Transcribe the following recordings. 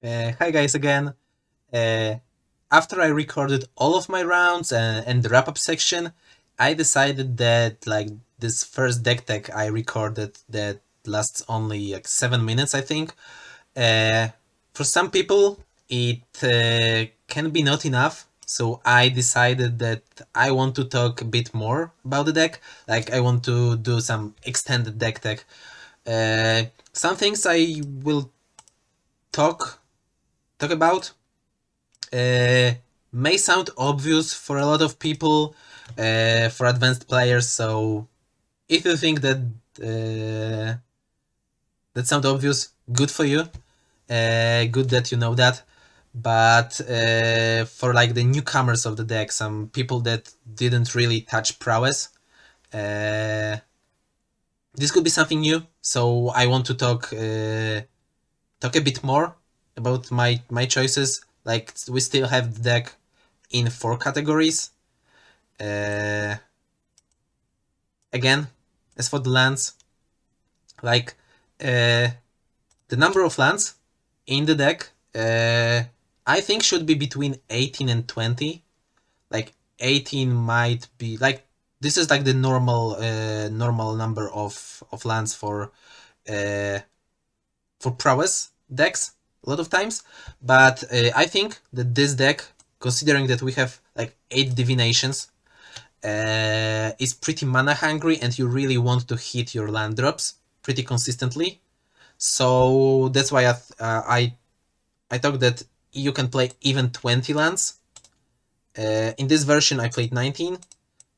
Hi guys again. Uh, After I recorded all of my rounds and the wrap up section, I decided that like this first deck tech I recorded that lasts only like 7 minutes, I think. Uh, for some people, it can be not enough. So I decided that I want to talk a bit more about the deck. Like I want to do some extended deck tech. Some things I will talk talk about may sound obvious for a lot of people, for advanced players. So if you think that that sounds obvious, good for you. Good that you know that. But for like the newcomers of the deck, some people that didn't really touch prowess, uh, this could be something new. So I want to talk a bit more about my choices. Like we still have the deck in 4 categories. Uh, Again, as for the lands, like the number of lands in the deck, I think should be between 18 and 20. Like 18 might be like this is like the normal number of lands uh, for prowess decks a lot of times, but I think that this deck, considering that we have like 8 divinations, is pretty mana hungry and you really want to hit your land drops pretty consistently. So that's why I thought that you can play even 20 lands. In this version, I played 19,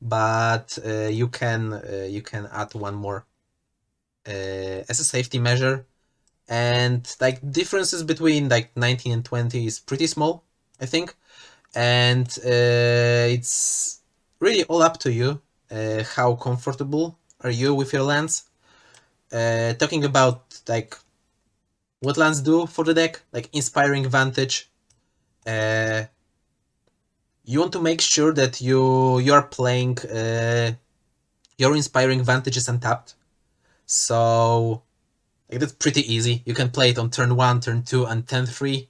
but you can add one more as a safety measure. And like differences between like 19 and 20 is pretty small, I think, and it's really all up to you. How comfortable are you with your lands? Talking about like what lands do for the deck, like inspiring vantage. Uh, you want to make sure that you're playing your inspiring vantage is untapped. So like that's pretty easy. You can play it on turn one, turn two, and turn three.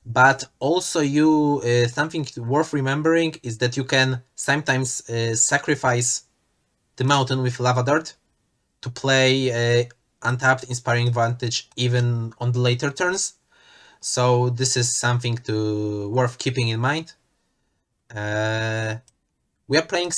But also, you something worth remembering is that you can sometimes sacrifice the mountain with lava dart to play untapped inspiring vantage even on the later turns. So this is something to worth keeping in mind. Uh, we are playing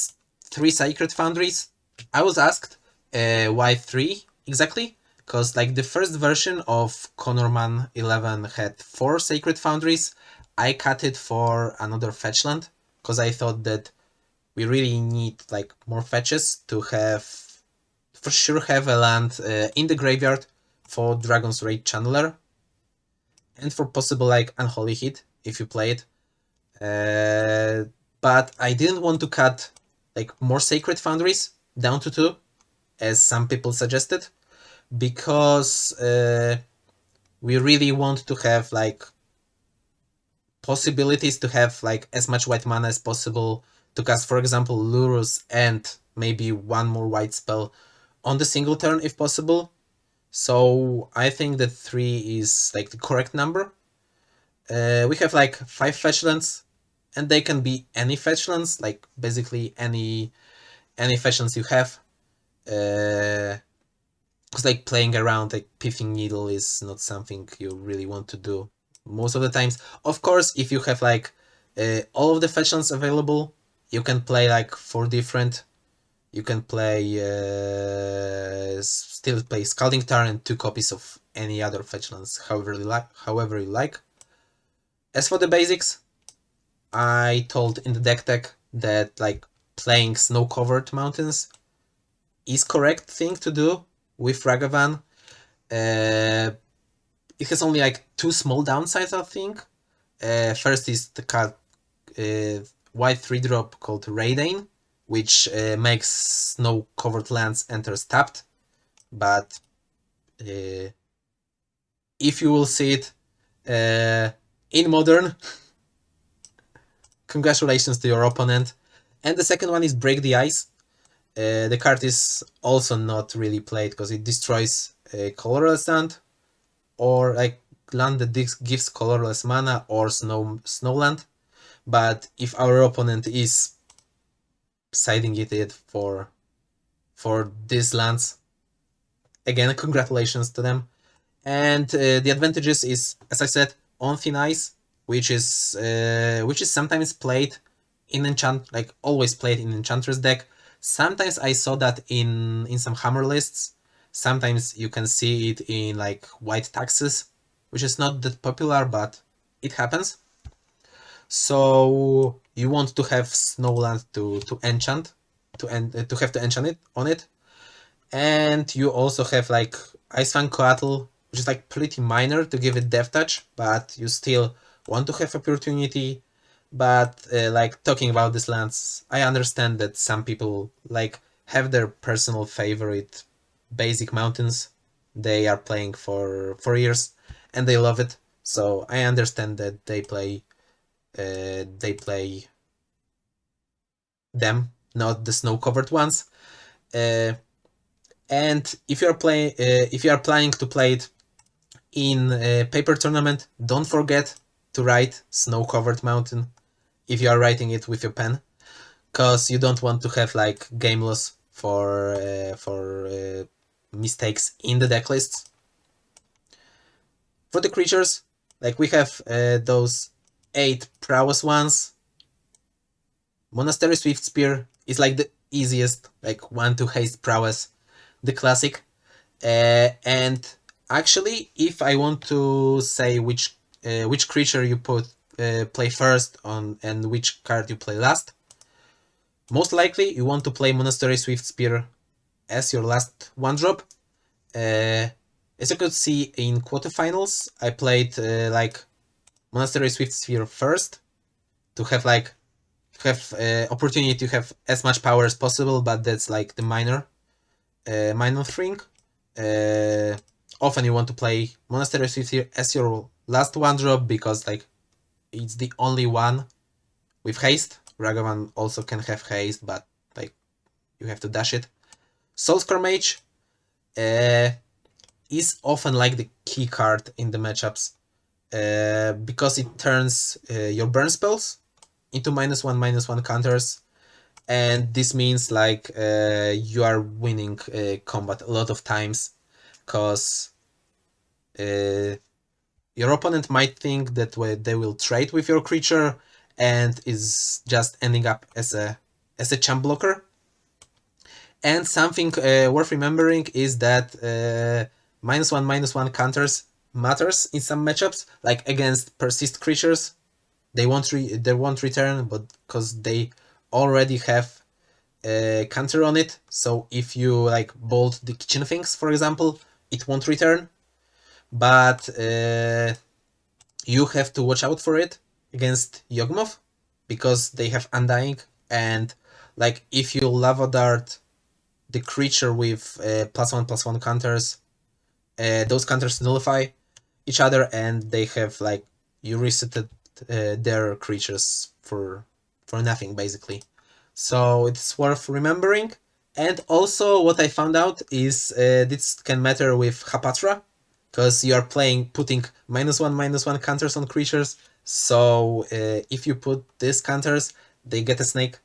3 Sacred Foundries. I was asked why 3 exactly, because like the first version of Connorman 11 had 4 Sacred Foundries. I cut it for another fetch land because I thought that we really need like more fetches to have for sure have a land in the graveyard for Dragon's Rage Channeler and for possible like Unholy Hit if you play it. Uh, but I didn't want to cut like more Sacred Foundries down to 2, as some people suggested, because we really want to have like possibilities to have like as much white mana as possible to cast, for example, Lurus and maybe one more white spell on the single turn if possible. So I think that 3 is like the correct number. We have like 5 fetchlands, and they can be any fetchlands, like basically any fetchlands you have. Because like playing around like Pithing Needle is not something you really want to do most of the times. Of course, if you have like all of the fetchlands available, you can play like 4 different. You can play still play Scalding Tarn and 2 copies of any other fetchlands, however you like. However you like. As for the basics, I told in the deck tech that like playing snow-covered mountains is correct thing to do with Ragavan. Uh, it has only like 2 small downsides, I think. First is the card white 3-drop called Raidane, which makes snow-covered lands enter tapped. But if you will see it in Modern, congratulations to your opponent. And the second one is Break the Ice. The card is also not really played because it destroys a colorless land or like land that gives colorless mana or snowland. But if our opponent is siding it for these lands, again, congratulations to them. And the advantages is, as I said, on thin ice, which is sometimes played in always played in Enchantress deck. Sometimes I saw that in some hammer lists. Sometimes you can see it in like white taxes, which is not that popular, but it happens. So you want to have Snowland to enchant, to have to enchant it on it, and you also have like Icefang Coatl, which is like pretty minor to give it Death Touch, but you still want to have opportunity. But like talking about these lands, I understand that some people like have their personal favorite basic mountains. They are playing for years and they love it. So I understand that they play them, not the snow covered ones. And if you are planning to play it in a paper tournament, don't forget to write snow covered mountain if you are writing it with your pen, because you don't want to have like game loss for mistakes in the deck lists. For the creatures, like we have those 8 prowess ones. Monastery Swift Spear is the easiest, one to haste prowess, the classic. And actually, if I want to say which creature you play first on and which card you play last, most likely you want to play Monastery Swift Spear as your last 1-drop. As you could see in quarterfinals, I played Monastery Swift Spear first to have opportunity to have as much power as possible, but that's the minor thing. Often you want to play Monastery Swift Spear as your last 1-drop because it's the only one with haste. Ragavan also can have haste, but you have to dash it. Soulscar Mage is often the key card in the matchups because it turns your burn spells into -1/-1 counters, and this means you are winning combat a lot of times because your opponent might think that they will trade with your creature and is just ending up as a champ blocker. And something worth remembering is that -1/-1 counters matters in some matchups, against persist creatures. They won't return, but because they already have a counter on it. So if you bolt the kitchen things, for example, it won't return. But you have to watch out for it against Yawgmoth because they have Undying, and if you Lava Dart the creature with +1/+1 counters, those counters nullify each other, and they have you resetted their creatures for nothing basically. So it's worth remembering. And also what I found out is this can matter with Hapatra, because you are putting -1/-1 counters on creatures. So if you put these counters, they get a snake.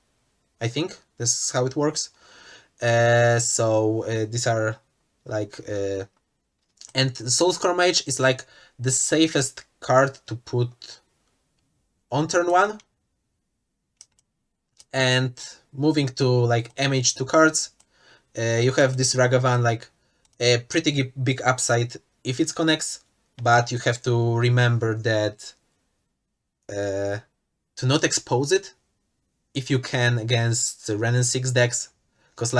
I think this is how it works. So these are and Soulscar Mage is the safest card to put on turn 1. And moving to MH2 cards, you have this Ragavan a pretty big upside if it connects, but you have to remember that to not expose it if you can against Renin 6 decks, because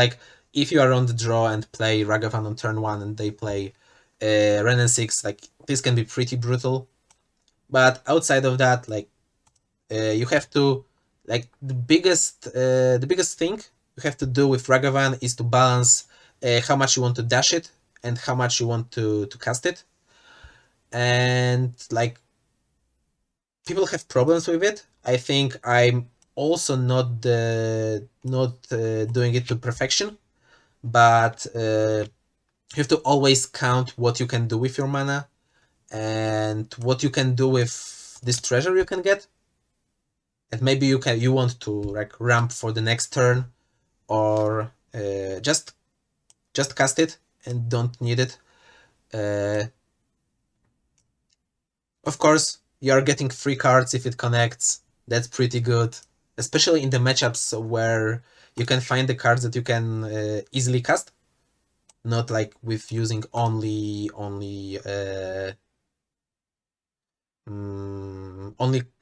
if you are on the draw and play Ragavan on turn 1 and they play Renin 6, this can be pretty brutal. But outside of that, you have to the biggest thing you have to do with Ragavan is to balance how much you want to dash it and how much you want to cast it. And people have problems with it. I think I'm also not doing it to perfection, but you have to always count what you can do with your mana, and what you can do with this treasure you can get. And maybe you want to like ramp for the next turn, or just cast it and don't need it. Of course, you are getting free cards if it connects. That's pretty good, especially in the matchups where you can find the cards that you can easily cast, not like with using only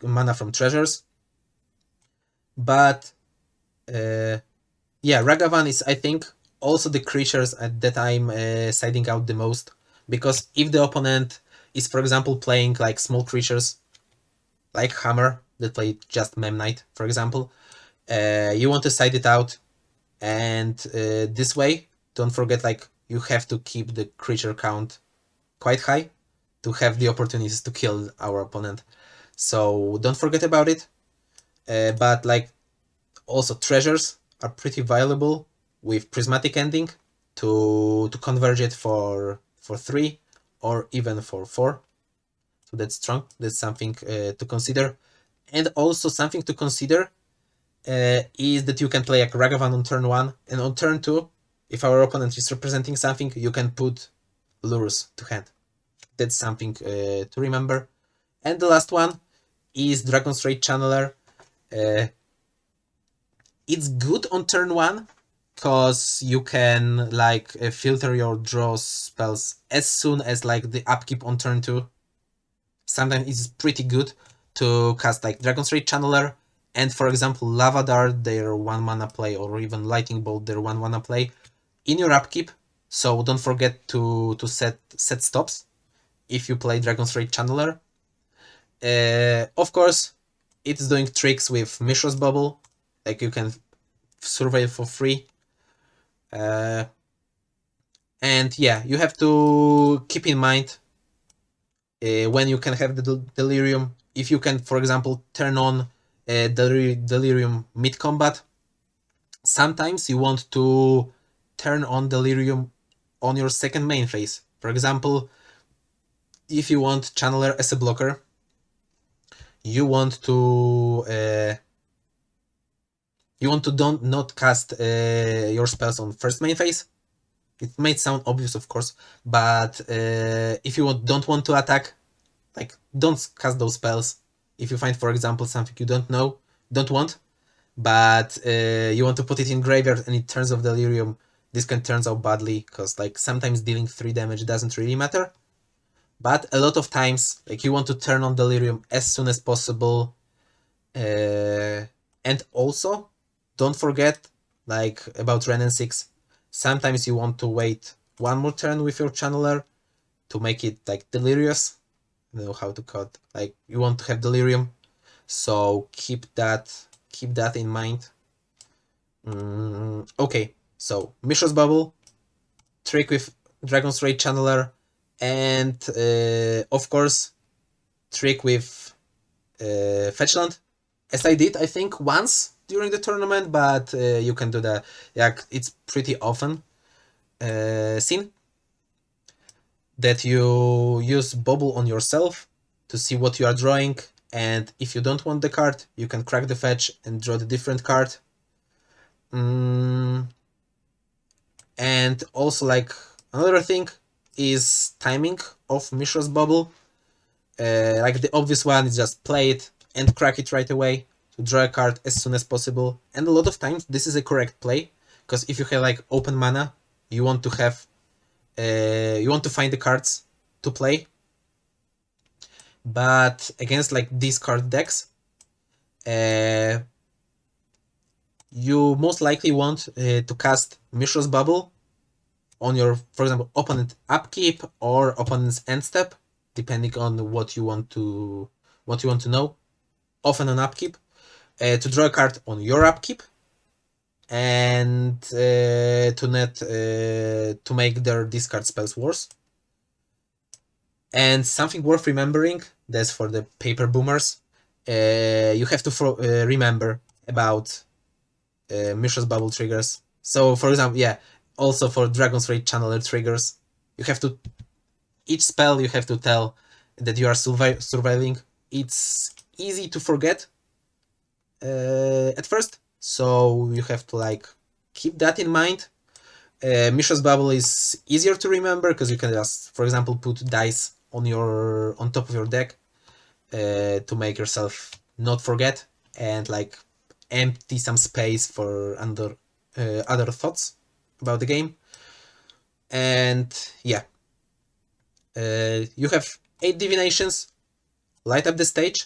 mana from treasures. But yeah, Ragavan is, I think, also the creatures that I'm siding out the most, because if the opponent is, for example, playing like small creatures like Hammer that play just Mem Knight, for example, you want to side it out, and this way, don't forget, like, you have to keep the creature count quite high to have the opportunities to kill our opponent. So don't forget about it. But like, also treasures are pretty valuable with prismatic ending to converge it for 3 or even for 4. So that's strong. That's something to consider. And also something to consider is that you can play like Ragavan on turn 1, and on turn 2, if our opponent is representing something, you can put lures to hand. That's something to remember. And the last one is Dragon's Rage Channeler. It's good on turn 1 because you can like filter your draw spells as soon as like the upkeep on turn 2. Sometimes it's pretty good to cast like Dragon's Rage Channeler and, for example, Lava Dart, their 1 mana play, or even Lightning Bolt, their 1 mana play, in your upkeep. So don't forget to set stops if you play Dragon's Rage Channeler. Of course, it's doing tricks with Mishra's Bubble, like you can survive for free. And yeah, you have to keep in mind when you can have the Delirium. If you can, for example, turn on Delirium mid-combat, sometimes you want to turn on Delirium on your second main phase. For example, if you want Channeler as a blocker, you want to not cast your spells on first main phase. It may sound obvious, of course, but if you don't want to attack, like, don't cast those spells. If you find, for example, something you don't want, but you want to put it in graveyard and it turns off Delirium, this can turn out badly, because like sometimes dealing 3 damage doesn't really matter. But a lot of times, like, you want to turn on Delirium as soon as possible. And also, don't forget, like, about Ren and 6. Sometimes you want to wait 1 more turn with your Channeler to make it, like, delirious. I don't know how to call it. Like, you want to have Delirium. So keep that in mind. Okay, so Mishra's Bubble, trick with Dragon's Rage Channeler, and of course, trick with Fetchland, as I did, I think, once during the tournament, but you can do that. Yeah, it's pretty often seen that you use Bubble on yourself to see what you are drawing, and if you don't want the card, you can crack the fetch and draw the different card. And also, like, another thing is timing of Mishra's Bubble. Like, the obvious one is just play it and crack it right away to draw a card as soon as possible. And a lot of times this is a correct play, because if you have like open mana, you want to have you want to find the cards to play. But against like these card decks, you most likely want to cast Mishra's Bubble on your, for example, opponent upkeep or opponent's end step, depending on what you want to know. Often on upkeep, to draw a card on your upkeep, and to make their discard spells worse. And something worth remembering, that's for the paper boomers, you have to remember about Mishra's Bubble triggers. So, for example, yeah, also for Dragon's Rage Channeler triggers, you have to, each spell you have to tell that you are surviving, it's easy to forget at first. So you have to like keep that in mind. Mishra's Bubble is easier to remember because you can just, for example, put dice on top of your deck to make yourself not forget and like empty some space for other thoughts about the game. And yeah, you have 8 divinations, light up the stage,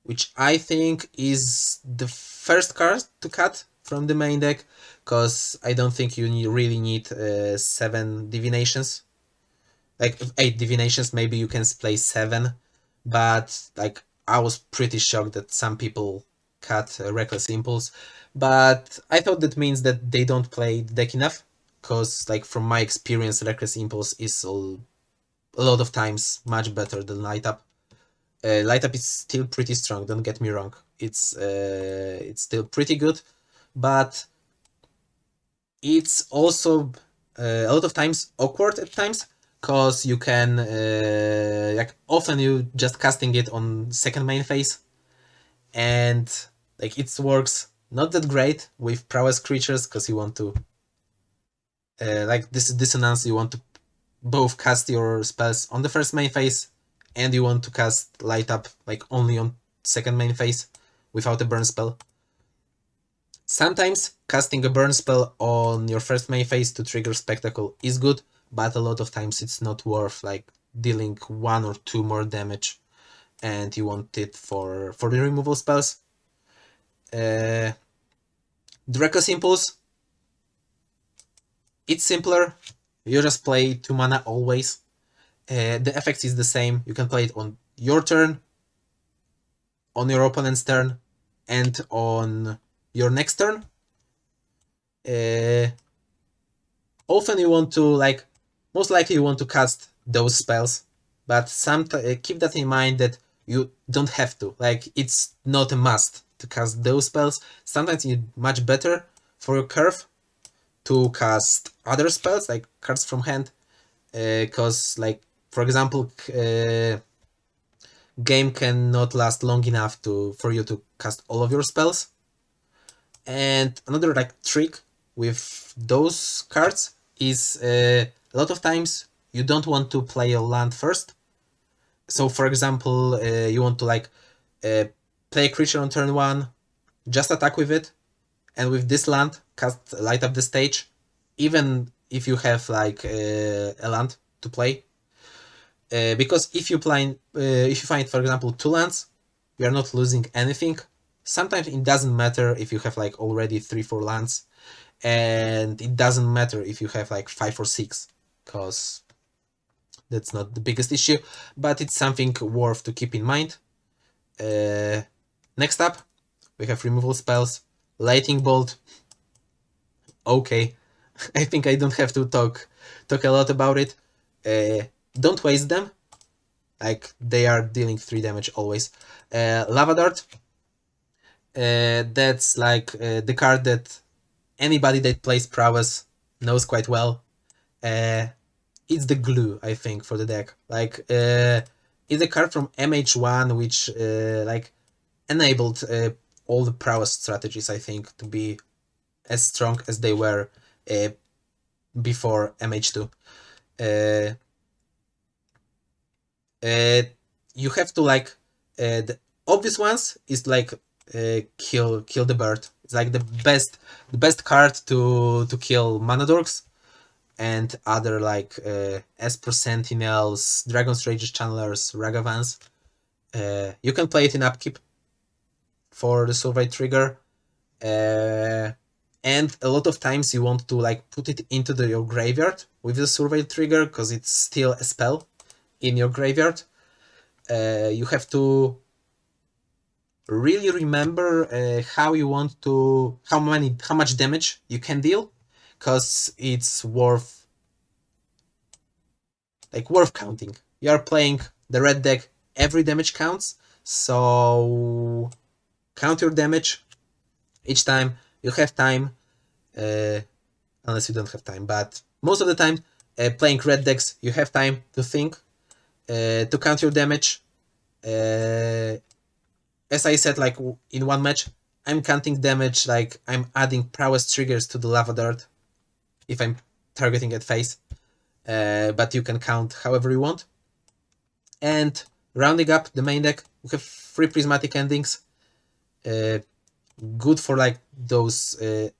which I think is the first card to cut from the main deck, because I don't think you really need 7 divinations. Like 8 divinations, maybe you can play 7, but like I was pretty shocked that some people cut Reckless Impulse, but I thought that means that they don't play the deck enough, because like from my experience, Reckless Impulse is a lot of times much better than Light Up. Light Up is still pretty strong, don't get me wrong. It's still pretty good, but it's also a lot of times awkward at times, because you can like often you just casting it on second main phase, and like it works not that great with prowess creatures, because you want to like this dissonance, you want to both cast your spells on the first main phase, and you want to cast Light Up like only on second main phase without a burn spell. Sometimes casting a burn spell on your first main phase to trigger Spectacle is good, but a lot of times it's not worth like dealing 1 or 2 more damage, and you want it for the removal spells. The Reckless Impulse, it's simpler. You just play 2 mana always. The effect is the same. You can play it on your turn, on your opponent's turn, and on your next turn. Often you want to like, most likely you want to cast those spells, but keep that in mind that you don't have to. Like, it's not a must to cast those spells. Sometimes it's much better for your curve to cast other spells, like cards from hand, because like, for example, game cannot last long enough for you to cast all of your spells. And another like trick with those cards is a lot of times you don't want to play a land first. So for example, you want to like play a creature on turn 1, just attack with it, and with this land cast Light Up the Stage, even if you have like a land to play. Because if you find, for example, 2 lands, you are not losing anything. Sometimes it doesn't matter if you have like already 3-4 lands, and it doesn't matter if you have like 5 or 6, because that's not the biggest issue, but it's something worth to keep in mind. Next up, we have removal spells. Lightning Bolt. Okay, I think I don't have to talk a lot about it. Don't waste them. Like, they are dealing 3 damage always. Lava Dart. That's like the card that anybody that plays Prowess knows quite well. It's the glue, I think, for the deck. Like, it's a card from MH1 which like enabled all the Prowess strategies, I think, to be as strong as they were before MH2. You have to like the obvious ones is like kill the bird. It's like the best card to kill mana dorks and other like Esper Sentinels, Dragon's Rage Channelers, Ragavans. You can play it in upkeep for the Survey trigger. And a lot of times you want to like put it into your graveyard with the Survey trigger, because it's still a spell in your graveyard. You have to really remember how much damage you can deal, because it's worth counting. You are playing the red deck, every damage counts, so count your damage each time you have time, unless you don't have time, but most of the time playing red decks you have time to think, to count your damage. As I said, like in one match, I'm counting damage, like I'm adding prowess triggers to the lava dart if I'm targeting at face. But you can count however you want. And rounding up the main deck, we have 3 prismatic endings. Good for like those,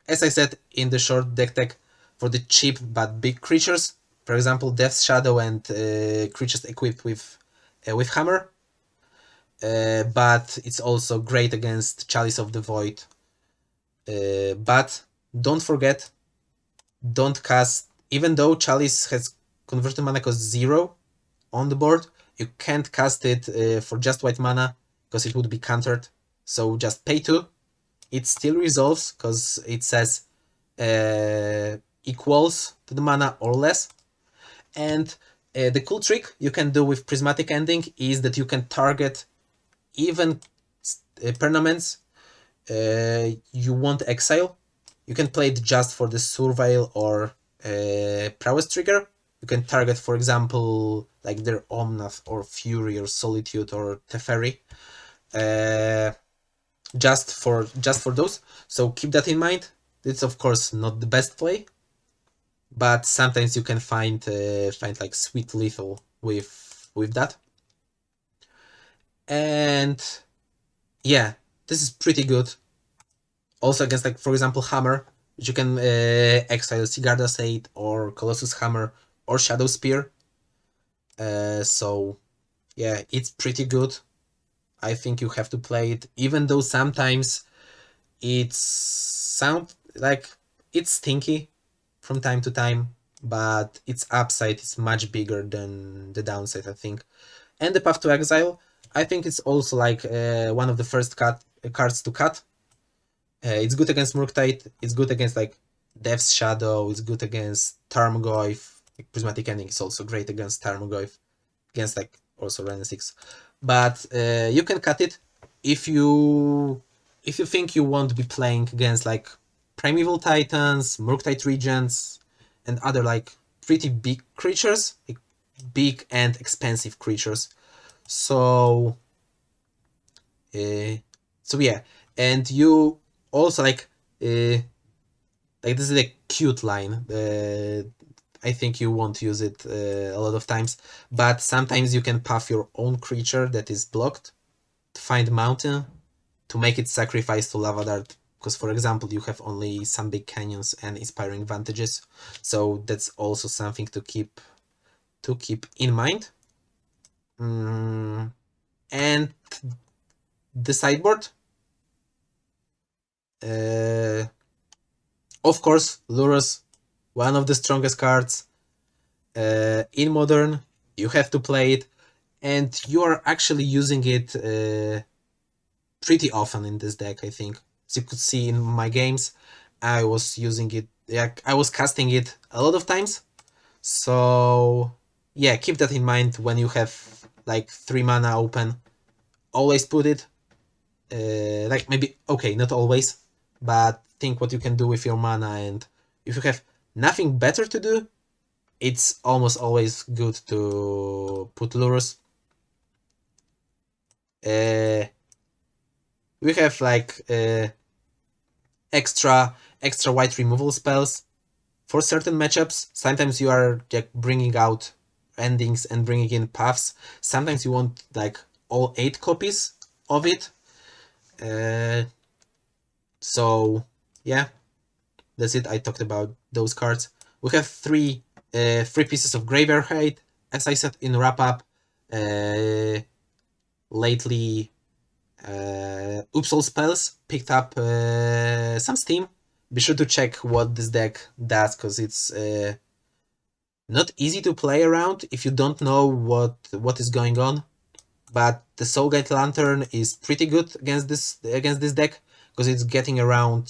as I said in the short deck tech, for the cheap but big creatures. For example, Death's Shadow and creatures equipped with Hammer. But it's also great against Chalice of the Void. But don't forget, don't cast, even though Chalice has converted mana cost 0 on the board, you can't cast it for just white mana because it would be countered. So just pay 2. It still resolves because it says equals to the mana or less. And the cool trick you can do with Prismatic Ending is that you can target even permanents you want exile. You can play it just for the Surveil or Prowess trigger. You can target, for example, like their Omnath or Fury or Solitude or Teferi. Just for those. So keep that in mind. It's of course not the best play, but sometimes you can find like sweet lethal with that. And yeah, this is pretty good. Also against, like, for example, Hammer, which you can exile Sigarda's Aid or Colossus Hammer or Shadow Spear. So yeah, it's pretty good. I think you have to play it, even though sometimes it's stinky from time to time, but its upside is much bigger than the downside, I think. And the Path to Exile, I think it's also like one of the first cards to cut. It's good against Murktide, it's good against like Death's Shadow, it's good against Tarmogoyf. Like, Prismatic Ending is also great against Tarmogoyf, against like also Ren 6. But you can cut it if you think you won't be playing against like Primeval Titans, Murktide Regents, and other like pretty big creatures, like big and expensive creatures. So yeah, and you also like this is a cute line. I think you won't use it a lot of times, but sometimes you can puff your own creature that is blocked to find mountain to make it sacrifice to Lava Dart, because for example you have only some big canyons and inspiring vantages. So that's also something to keep in mind. And the sideboard, of course, Lurus, one of the strongest cards in Modern. You have to play it, and you are actually using it pretty often in this deck, I think. As you could see in my games, I was using it, I was casting it a lot of times. So yeah, keep that in mind when you have like 3 mana open. Always put it. Like maybe, okay, not always, but think what you can do with your mana, and if you have nothing better to do, it's almost always good to put Lurus. We have like extra white removal spells for certain matchups. Sometimes you are like bringing out endings and bringing in paths. Sometimes you want like all 8 copies of it. So yeah, that's it. I talked about those cards. We have 3 pieces of Graveyard Hate. As I said in wrap up, lately Upsol spells picked up some steam. Be sure to check what this deck does, because it's not easy to play around if you don't know what is going on. But the Soulgate Lantern is pretty good against this deck, because it's getting around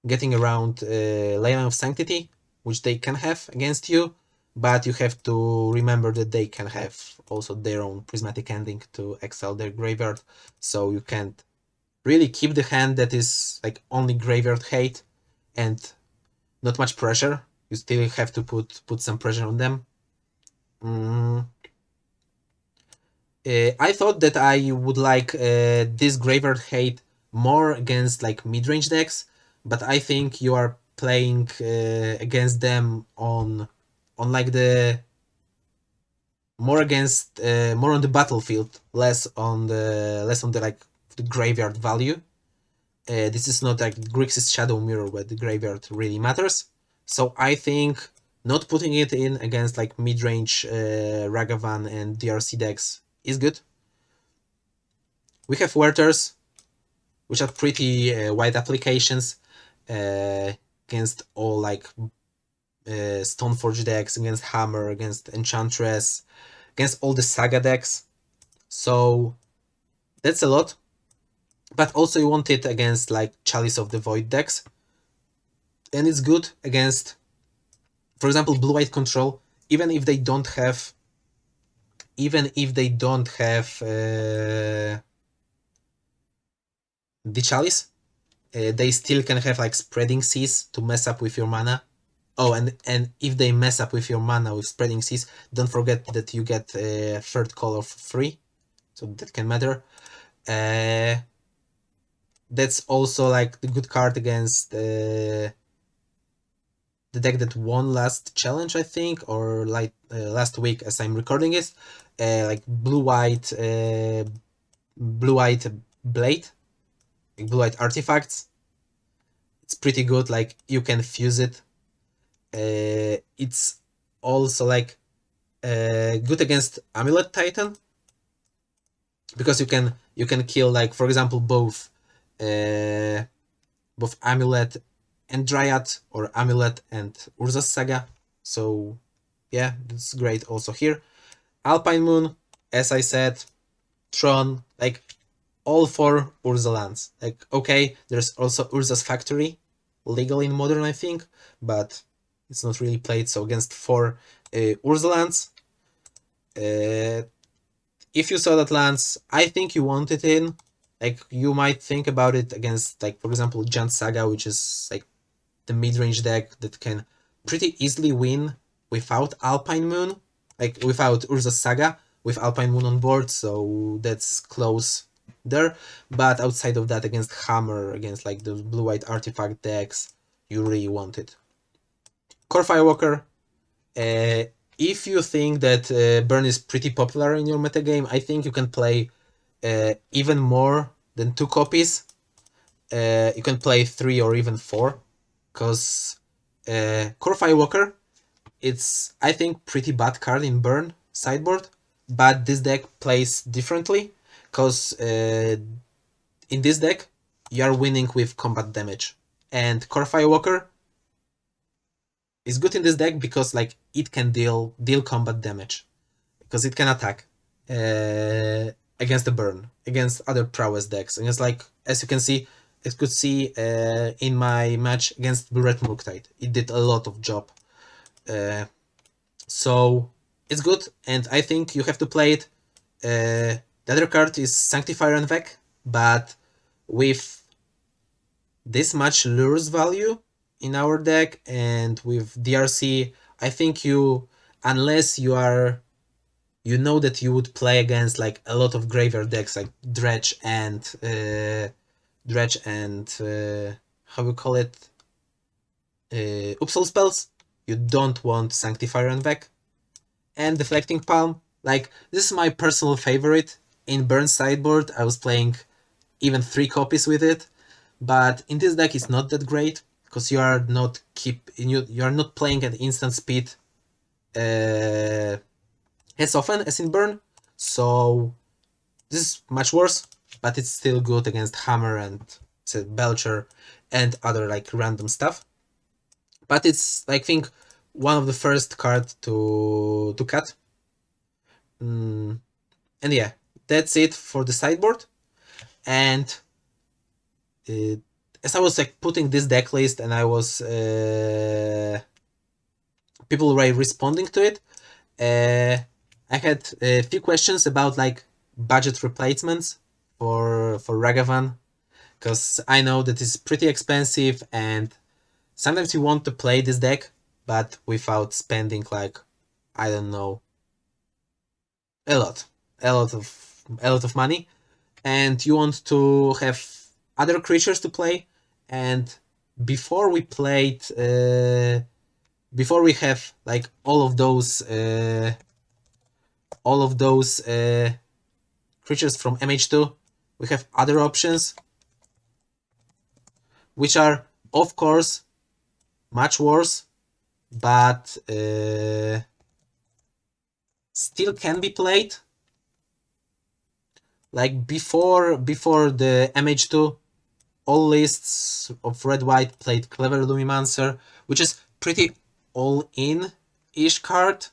Leyline of Sanctity, which they can have against you, but you have to remember that they can have also their own Prismatic Ending to exile their graveyard, so you can't really keep the hand that is like only Graveyard Hate and not much pressure. You still have to put some pressure on them. Mm, I thought that I would like this Graveyard Hate more against like mid-range decks, but I think you are playing against them on like the more on the battlefield, less on the like the graveyard value. This is not like Grixis Shadow Mirror where the graveyard really matters. So I think not putting it in against like mid-range Ragavan and DRC decks is good. We have Werthers, which are pretty wide applications uh, against all like Stoneforge decks, against Hammer, against Enchantress, against all the Saga decks. So that's a lot. But also you want it against like Chalice of the Void decks. And it's good against, for example, Blue-White Control, even if they don't have the Chalice, they still can have like Spreading Seas to mess up with your mana. Oh, and if they mess up with your mana with Spreading Seas, don't forget that you get a third color for free, so that can matter. That's also like the good card against the deck that won last challenge, I think, or like last week as I'm recording it, like blue-white blade, like blue-white artifacts. It's pretty good. Like you can fuse it. It's also like good against Amulet Titan because you can kill like for example both Amulet and Dryad or Amulet and Urza's Saga. So yeah, that's great also here. Alpine Moon, as I said, Tron, like all four Urza lands. Like okay, there's also Urza's Factory, legal in Modern I think, but it's not really played. So against four Urza lands, if you saw that lands, I think you want it in. Like you might think about it against like for example Jant Saga, which is like the mid-range deck that can pretty easily win without Alpine Moon, like without Urza's Saga, with Alpine Moon on board, so that's close there. But outside of that, against Hammer, against like those blue-white artifact decks, you really want it. Core Firewalker, if you think that Burn is pretty popular in your metagame, I think you can play even more than 2 copies. You can play 3 or even 4, because Core Firewalker, it's I think pretty bad card in Burn sideboard, but this deck plays differently, because in this deck you are winning with combat damage, and Core Firewalker is good in this deck because like it can deal combat damage, because it can attack against the Burn, against other Prowess decks, against like as you can see. As you could see in my match against Blue Red Murktide, it did a lot of job. So it's good, and I think you have to play it. The other card is Sanctifier and Vec, but with this much lures value in our deck and with DRC, I think unless you know that you would play against like a lot of graveyard decks like Dredge and how we call it, Upsal spells, you don't want Sanctifier and Vec. And Deflecting Palm, like this is my personal favorite. In Burn sideboard, I was playing even 3 copies with it, but in this deck it's not that great because you are not playing at instant speed as often as in Burn, so this is much worse, but it's still good against Hammer and Belcher and other like random stuff. But it's I think one of the first cards to cut. And yeah, that's it for the sideboard. And as I was like putting this deck list and I was people were responding to it, I had a few questions about like budget replacements for Ragavan, because I know that it's pretty expensive and sometimes you want to play this deck but without spending like, I don't know, a lot, a lot of money, and you want to have other creatures to play. And before we played, before we have like all of those creatures from MH2, we have other options, which are of course much worse, but still can be played. Like before the MH2, all lists of red white played Clever Lumimancer, which is pretty all in ish card,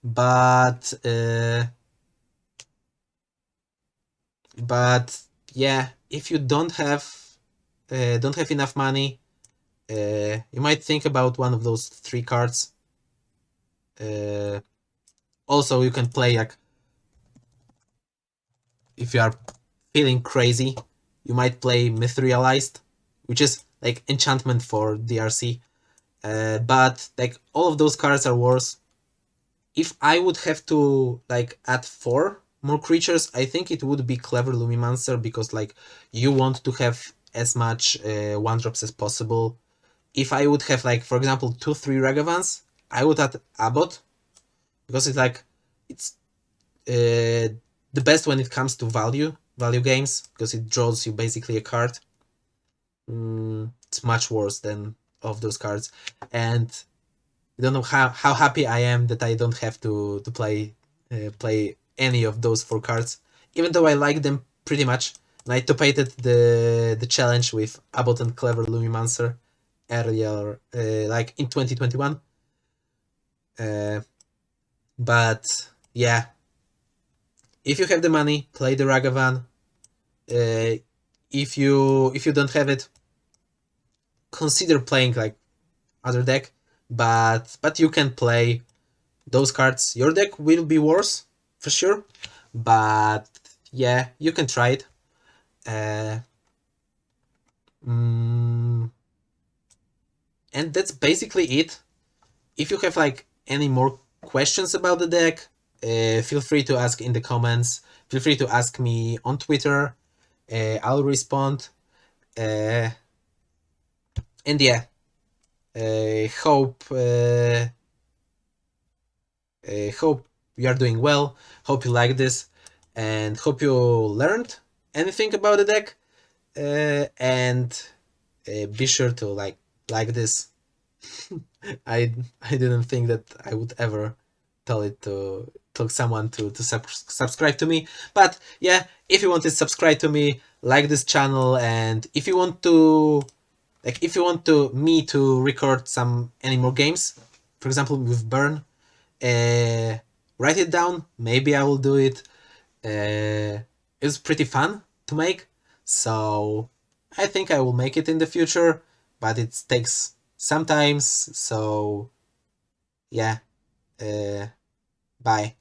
but yeah, if you don't have enough money, you might think about one of those three cards. Also, you can play like, if you are feeling crazy, you might play Mythrealized, which is like enchantment for DRC. But like all of those cards are worse. If I would have to like add 4 more creatures, I think it would be Clever Lumimancer, because like you want to have as much 1-drops as possible. If I would have like, for example, 2-3 Ragavans, I would add Abbot, because it's the best when it comes to value games, because it draws you basically a card. It's much worse than of those cards, and you don't know how happy I am that I don't have to play any of those 4 cards, even though I like them pretty much. And I topated the challenge with Abbot and Clever Lumimancer earlier, like in 2021. But yeah, if you have the money, play the Ragavan. If you don't have it, consider playing like other deck, but you can play those cards. Your deck will be worse for sure, but yeah, you can try it. And that's basically it. If you have like any more questions about the deck, feel free to ask in the comments. Feel free to ask me on Twitter. I'll respond. And yeah, hope you are doing well. Hope you like this, and hope you learned anything about the deck. And be sure to like this. I didn't think that I would ever tell someone to subscribe to me, but yeah, if you want to subscribe to me, like this channel, and if you want me to record any more games, for example with Burn, write it down. Maybe I will do it. It's pretty fun to make, so I think I will make it in the future, but it takes sometimes. So yeah, bye.